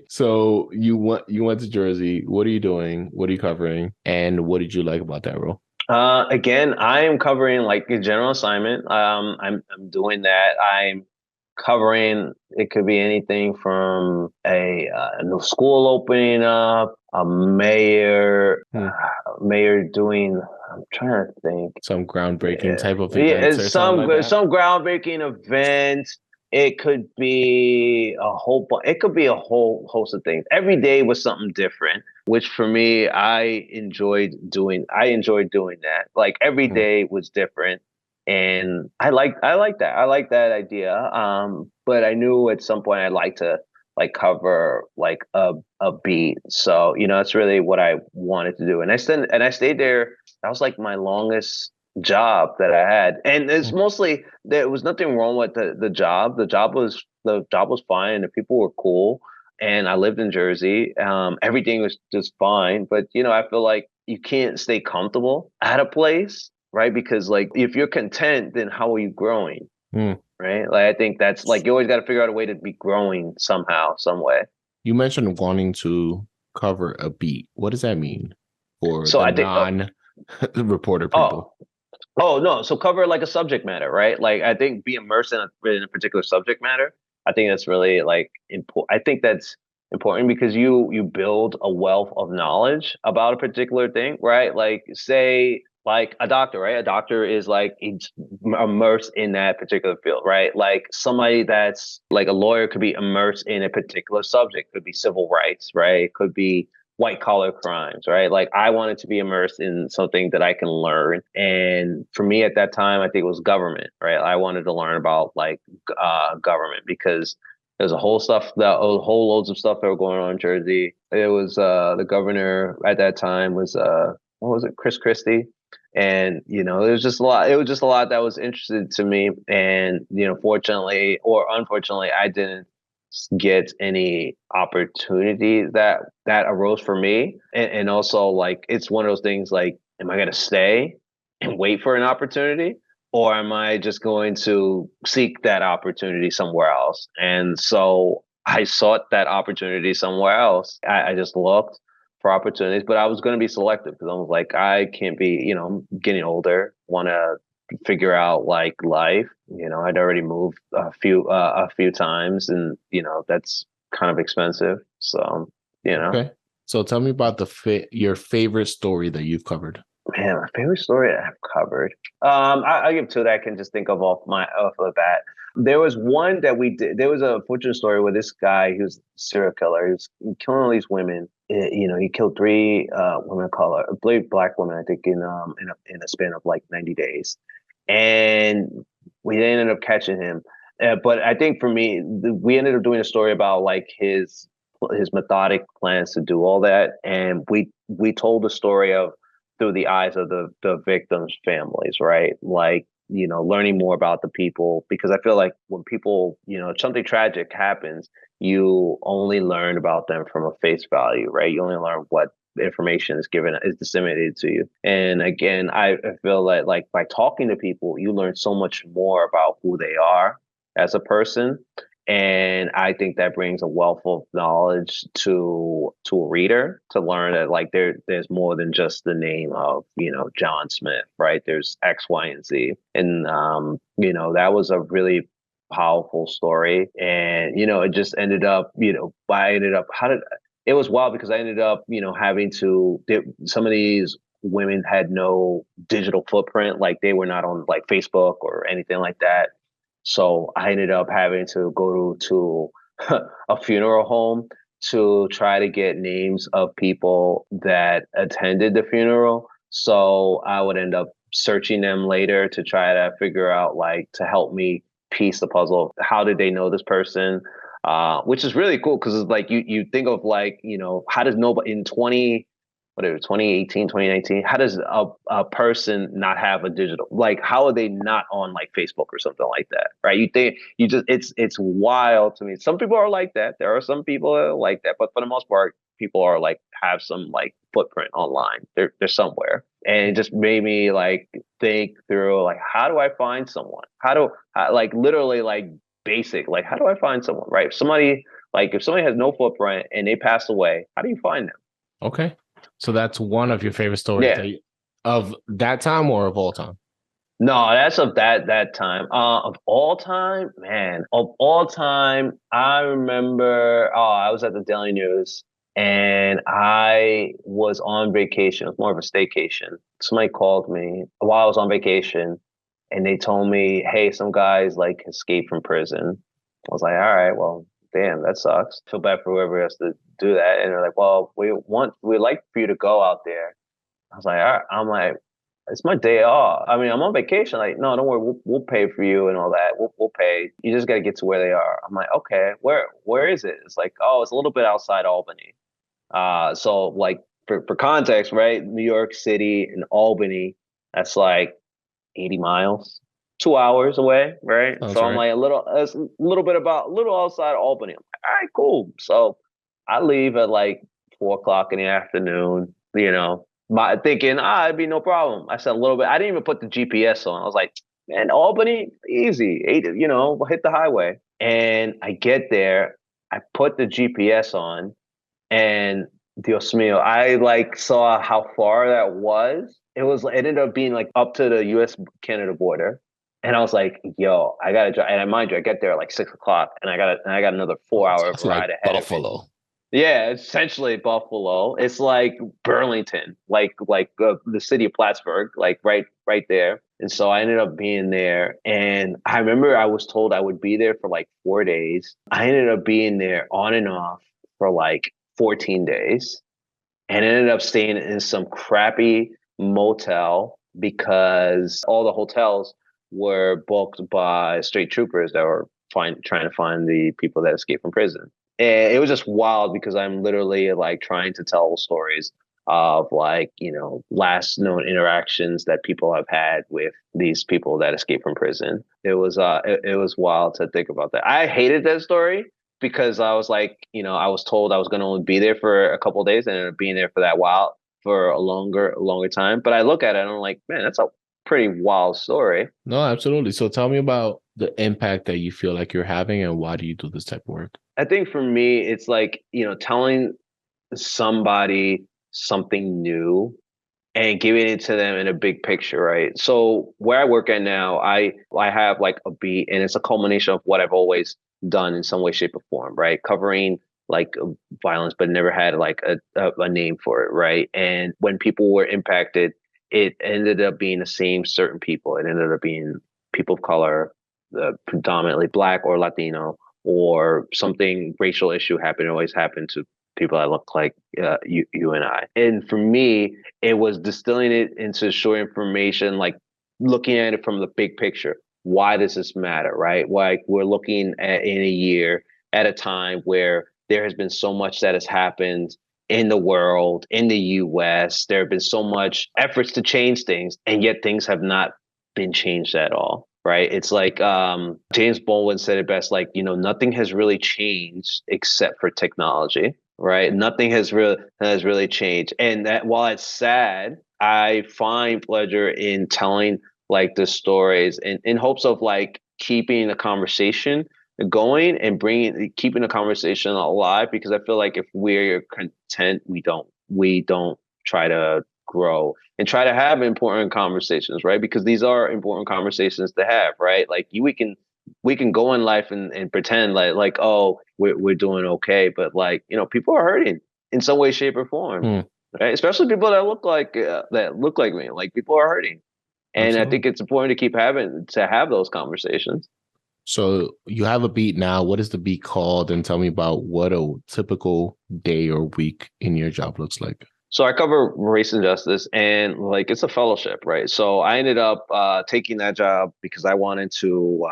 So you went to Jersey. What are you doing? What are you covering? And what did you like about that role? Again, I am covering like a general assignment. I'm doing that. I'm covering. It could be anything from a new school opening up, a mayor doing. I'm trying to think. Some groundbreaking Yeah, type of yeah, events it's or something like that. some groundbreaking event. It could be it could be a whole host of things. Every day was something different, which for me, I enjoyed doing that. Like every Hmm. day was different. And I like that. I like that idea. But I knew at some point I'd like to like cover like a beat. So, that's really what I wanted to do. And I stayed there. That was like my longest job that I had. And it's mostly there was nothing wrong with the job. The job was fine. The people were cool. And I lived in Jersey. Everything was just fine. But I feel like you can't stay comfortable at a place, right? Because like if you're content, then how are you growing? Hmm. Right? Like I think that's like you always got to figure out a way to be growing somehow, some way. You mentioned wanting to cover a beat. What does that mean for So the I think non-reporter people? oh oh no, so cover like a subject matter, right? Like I think be immersed in a particular subject matter. I think that's really like important. I think that's important because you build a wealth of knowledge about a particular thing, right? Like say like a doctor, right? A doctor is like he's immersed in that particular field, right? Like somebody that's like a lawyer could be immersed in a particular subject, could be civil rights, right? Could be white collar crimes, right? Like I wanted to be immersed in something that I can learn. And for me at that time, I think it was government, right? I wanted to learn about like government because there's a whole loads of stuff that were going on in Jersey. It was the governor at that time was what was it, Chris Christie? And it was just a lot. It was just a lot that was interested to me. And fortunately or unfortunately, I didn't get any opportunity that arose for me. And also like it's one of those things like, am I gonna stay and wait for an opportunity? Or am I just going to seek that opportunity somewhere else? And so I sought that opportunity somewhere else. I just looked for opportunities, but I was going to be selective because I was like, I can't be, I'm getting older, want to figure out like life. I'd already moved a few times, and that's kind of expensive. So. Okay. So tell me about your favorite story that you've covered. Man, my favorite story I've covered. I'll give two that I can just think of off the bat. There was one that we did. There was a fortune story where this guy, he was a serial killer. He was killing all these women. He killed three women of color, three black women, I think, in a span of like 90 days, and we ended up catching him. But I think for me, we ended up doing a story about like his methodic plans to do all that, and we told the story of through the eyes of the victims' families, right? Like, learning more about the people, because I feel like when people, something tragic happens, you only learn about them from a face value, right? You only learn what information is disseminated to you. And again, I feel like by talking to people, you learn so much more about who they are as a person. And I think that brings a wealth of knowledge to a reader to learn that like there's more than just the name of John Smith, right? There's X, Y, and Z, and that was a really powerful story. And it just ended up, I ended up how did it was wild because I ended up having to some of these women had no digital footprint, like they were not on like Facebook or anything like that. So I ended up having to go to a funeral home to try to get names of people that attended the funeral. So I would end up searching them later to try to figure out, like, to help me piece the puzzle. How did they know this person? Which is really cool because it's like you think of like, how does nobody in 2018, 2019, how does a person not have a digital, like, how are they not on like Facebook or something like that, right? You think you just, it's wild to me. Some people are like that. There are some people that are like that, but for the most part, people are like, have some like footprint online. They're somewhere. And it just made me like think through, like, how do I find someone? Like, literally, like, basic, like, how do I find someone, right? If somebody has no footprint and they pass away, how do you find them? Okay. So that's one of your favorite stories Yeah. of that time or of all time? No, that's of that time. Of all time, man, of all time, I remember. Oh, I was at the Daily News and I was on vacation. It was more of a staycation. Somebody called me while I was on vacation, and they told me, "Hey, some guys like escaped from prison." I was like, "All right, well, damn, that sucks. Feel bad for whoever has to do that." And they're like, "Well, we'd like for you to go out there." I was like, all right. I'm like, it's my day off. I mean, I'm on vacation. Like, no, don't worry. We'll pay for you and all that. We'll pay. You just got to get to where they are. I'm like, okay, where is it? It's like, oh, it's a little bit outside Albany. So like for context, right? New York City and Albany, that's like 80 miles, 2 hours away, right? Sounds So I'm right. like a little outside Albany. I'm like, all right, cool. So I leave at like 4 o'clock in the afternoon, thinking, it'd be no problem. I said a little bit. I didn't even put the GPS on. I was like, man, Albany, easy. Hit the highway. And I get there, I put the GPS on, and Dios mío, I like saw how far that was. It ended up being like up to the US Canada border. And I was like, yo, I gotta drive. And mind you, I get there at like 6 o'clock and I got another 4 hour It's like ride ahead of me. Buffalo. Yeah, essentially Buffalo. It's like Burlington, like the city of Plattsburgh, like right there. And so I ended up being there. And I remember I was told I would be there for like 4 days. I ended up being there on and off for like 14 days and ended up staying in some crappy motel because all the hotels were booked by state troopers that were trying to find the people that escaped from prison. And it was just wild because I'm literally like trying to tell stories of like, last known interactions that people have had with these people that escaped from prison. It was wild to think about that. I hated that story because I was like, I was told I was going to only be there for a couple of days and ended up being there for that while for a longer time. But I look at it and I'm like, man, that's a pretty wild story. No, absolutely. So tell me about the impact that you feel like you're having and why do you do this type of work? I think for me, it's like, telling somebody something new and giving it to them in a big picture, right? So where I work at now, I have like a beat, and it's a culmination of what I've always done in some way, shape, or form, right? Covering like violence, but never had like a name for it, right? And when people were impacted it ended up being the same certain people. It ended up being people of color, predominantly Black or Latino, or something racial issue happened. It always happened to people that look like you and I. And for me, it was distilling it into short information, like looking at it from the big picture. Why does this matter, right? Like we're looking at in a year at a time where there has been so much that has happened in the world, in the US. There have been so much efforts to change things, and yet things have not been changed at all. Right. It's like James Baldwin said it best, like, nothing has really changed except for technology. Right. Nothing has really changed. And that while it's sad, I find pleasure in telling like the stories in hopes of like keeping the conversation going and keeping the conversation alive, because I feel like if we're content, we don't try to grow and try to have important conversations, right? Because these are important conversations to have, right? Like we can go in life and pretend like oh we're doing okay, but like people are hurting in some way, shape, or form, Mm, right? Especially people that look like me, like people are hurting, and I absolutely. think it's important to have those conversations. So you have a beat now. What is the beat called? And tell me about what a typical day or week in your job looks like. So I cover race and justice, and like it's a fellowship, right? So I ended up taking that job because I wanted to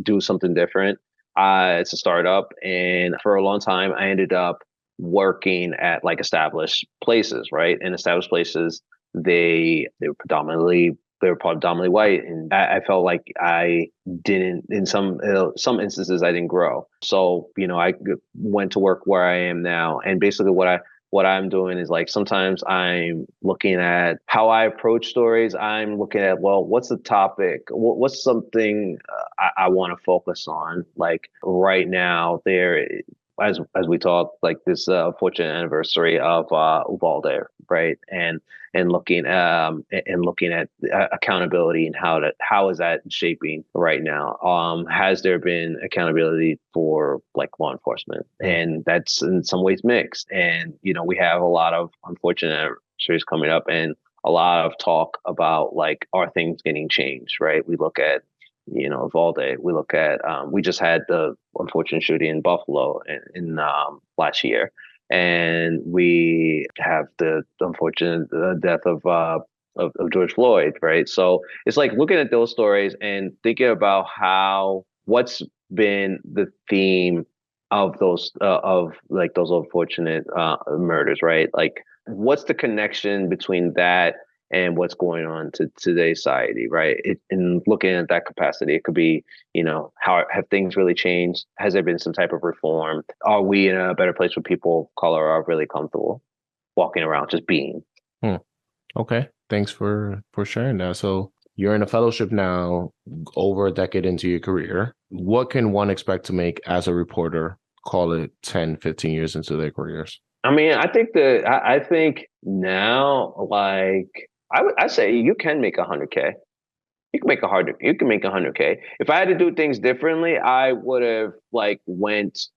do something different. It's a startup, and for a long time, I ended up working at like established places, right? And established places, they were predominantly white, and I felt like I didn't in some instances I didn't grow. So I went to work where I am now, and basically what I'm doing is like sometimes I'm looking at how I approach stories. I'm looking at, well, what's the topic? What's something I want to focus on? Like right now, as we talk, like this fortunate anniversary of Uvalde, right? And looking at accountability and how is that shaping right now? Has there been accountability for like law enforcement? And that's in some ways mixed. And we have a lot of unfortunate anniversaries coming up, and a lot of talk about like, are things getting changed? Right? We look at Uvalde. We look at we just had the unfortunate shooting in Buffalo in last year, and we have the unfortunate death of George Floyd, right? So it's like looking at those stories and thinking about what's been the theme of those unfortunate murders, right? Like, what's the connection between that and what's going on to today's society, right? In looking at that capacity, it could be, how have things really changed? Has there been some type of reform? Are we in a better place where people of color are really comfortable walking around, just being? Hmm. Okay. Thanks for sharing that. So you're in a fellowship now, over a decade into your career. What can one expect to make as a reporter, call it 10, 15 years into their careers? I mean, I think now, like I say, you can make 100K. You can make 100K. If I had to do things differently, I would have like went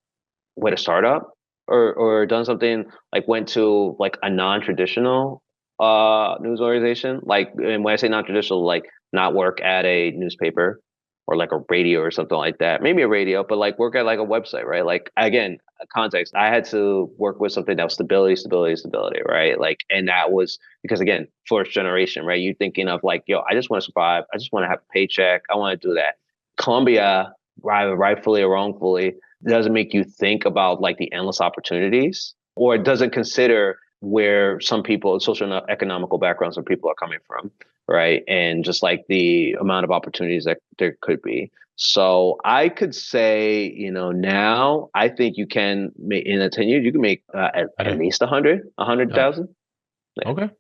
with a startup, or done something like went to like a non-traditional news organization. Like, and when I say non-traditional, like not work at a newspaper or like a radio or something like that. Maybe a radio, but like work at like a website, right? Like again, context. I had to work with something that was stability, stability, stability, right? Like, and that was because again, first generation, right? You're thinking of like, yo, I just want to survive. I just want to have a paycheck. I want to do that. Columbia, either rightfully or wrongfully, doesn't make you think about like the endless opportunities, or it doesn't consider where some people, social and economical backgrounds of people are coming from, right? And just like the amount of opportunities that there could be. So I could say, now I think you can make in a 10 years, you can make at least 100,000. Yeah. Okay.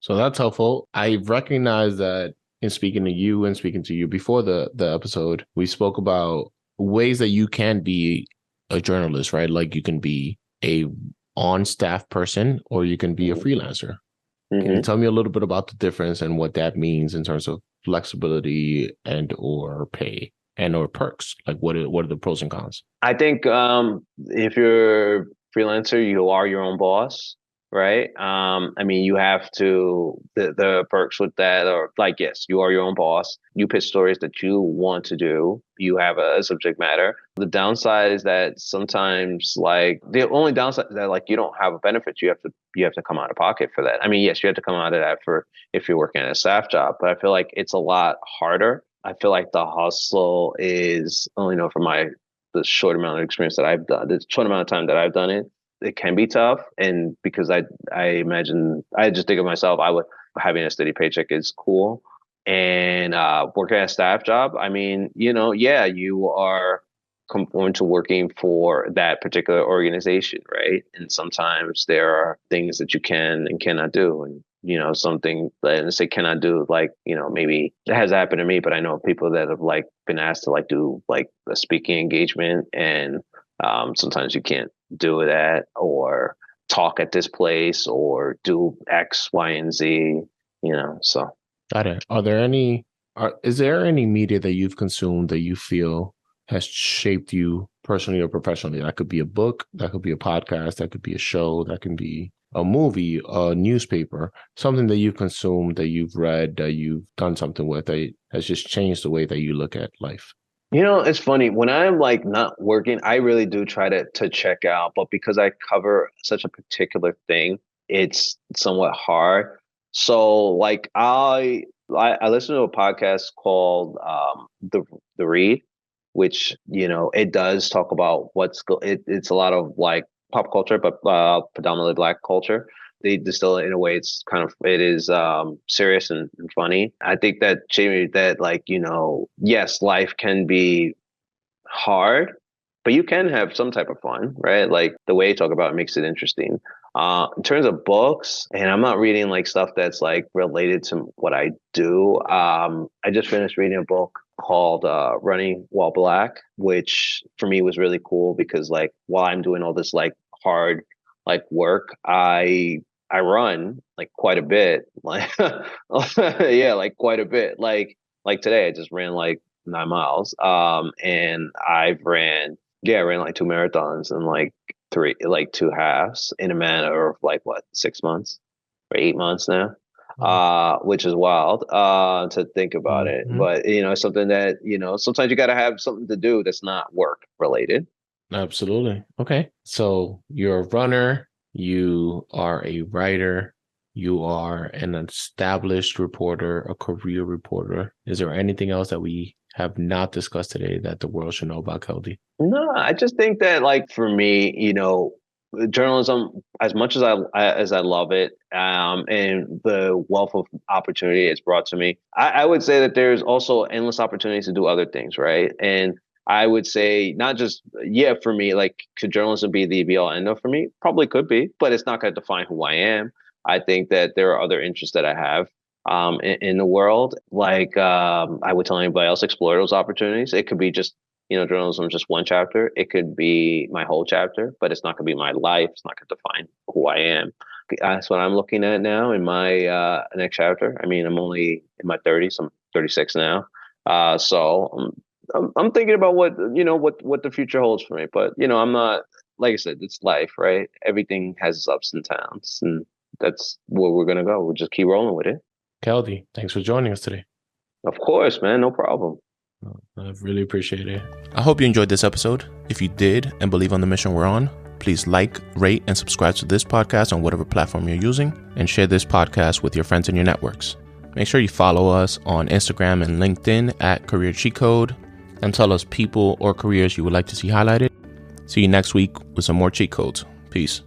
So that's helpful. I recognize that in speaking to you and speaking to you before the episode, we spoke about ways that you can be a journalist, right? Like you can be a on-staff person or you can be a freelancer. Can you tell me a little bit about the difference and what that means in terms of flexibility and or pay and or perks? Like what are the pros and cons? I think if you're freelancer, you are your own boss. right? I mean, you have to, the perks with that are like, yes, you are your own boss. You pitch stories that you want to do. You have a subject matter. The downside is that sometimes, like, the only downside is that, like, you don't have a benefit. You have to come out of pocket for that. I mean, yes, you have to come out of that for if you're working at a staff job, but I feel like it's a lot harder. I feel like the hustle is only know from the short amount of experience that I've done, the short amount of time that I've done it can be tough. And because I imagine, I just think of myself, having a steady paycheck is cool. And working at a staff job, I mean, yeah, you are conformed to working for that particular organization, right? And sometimes there are things that you can and cannot do. And something that I say cannot do, like, maybe it has happened to me, but I know people that have like been asked to like do like a speaking engagement, and sometimes you can't do that or talk at this place or do X, Y, and Z, so. Got it. Is there any media that you've consumed that you feel has shaped you personally or professionally? That could be a book, that could be a podcast, that could be a show, that can be a movie, a newspaper, something that you've consumed, that you've read, that you've done something with, that has just changed the way that you look at life. It's funny when I'm like not working, I really do try to check out, but because I cover such a particular thing, it's somewhat hard. So like I listen to a podcast called the Read, which it does talk about it's a lot of like pop culture, but predominantly Black culture. They distill it in a way it is serious and funny. I think that Jamie, that like yes, life can be hard, but you can have some type of fun, right? Like the way you talk about it makes it interesting. In terms of books, and I'm not reading like stuff that's like related to what I do. I just finished reading a book called Running While Black, which for me was really cool because like while I'm doing all this like hard like work, I run like quite a bit, like yeah, like quite a bit. Like today, I just ran like 9 miles. And I ran like 2 marathons and like 2 halves in a matter of like 6 months or 8 months now. Which is wild to think about it. But it's something that sometimes you got to have something to do that's not work related. Absolutely. Okay, so you're a runner, you are a writer, you are an established reporter, a career reporter. Is there anything else that we have not discussed today that the world should know about Keldy? No, I just think that like for me, journalism, as much as I love it, and the wealth of opportunity it's brought to me, I would say that there's also endless opportunities to do other things, right? And I would say not just, for me, like, could journalism be the be all end all for me? Probably could be, but it's not going to define who I am. I think that there are other interests that I have in the world. Like I would tell anybody else, explore those opportunities. It could be just, journalism is just one chapter. It could be my whole chapter, but it's not going to be my life. It's not going to define who I am. That's what I'm looking at now in my next chapter. I mean, I'm only in my 30s. I'm 36 now. So I'm thinking about what the future holds for me. But, I'm not, like I said, it's life, right? Everything has its ups and downs, and that's where we're going to go. We'll just keep rolling with it. Keldy, thanks for joining us today. Of course, man. No problem. I really appreciate it. I hope you enjoyed this episode. If you did and believe on the mission we're on, please like, rate, and subscribe to this podcast on whatever platform you're using, and share this podcast with your friends in your networks. Make sure you follow us on Instagram and LinkedIn at Career Cheat Code, and tell us people or careers you would like to see highlighted. See you next week with some more cheat codes. Peace.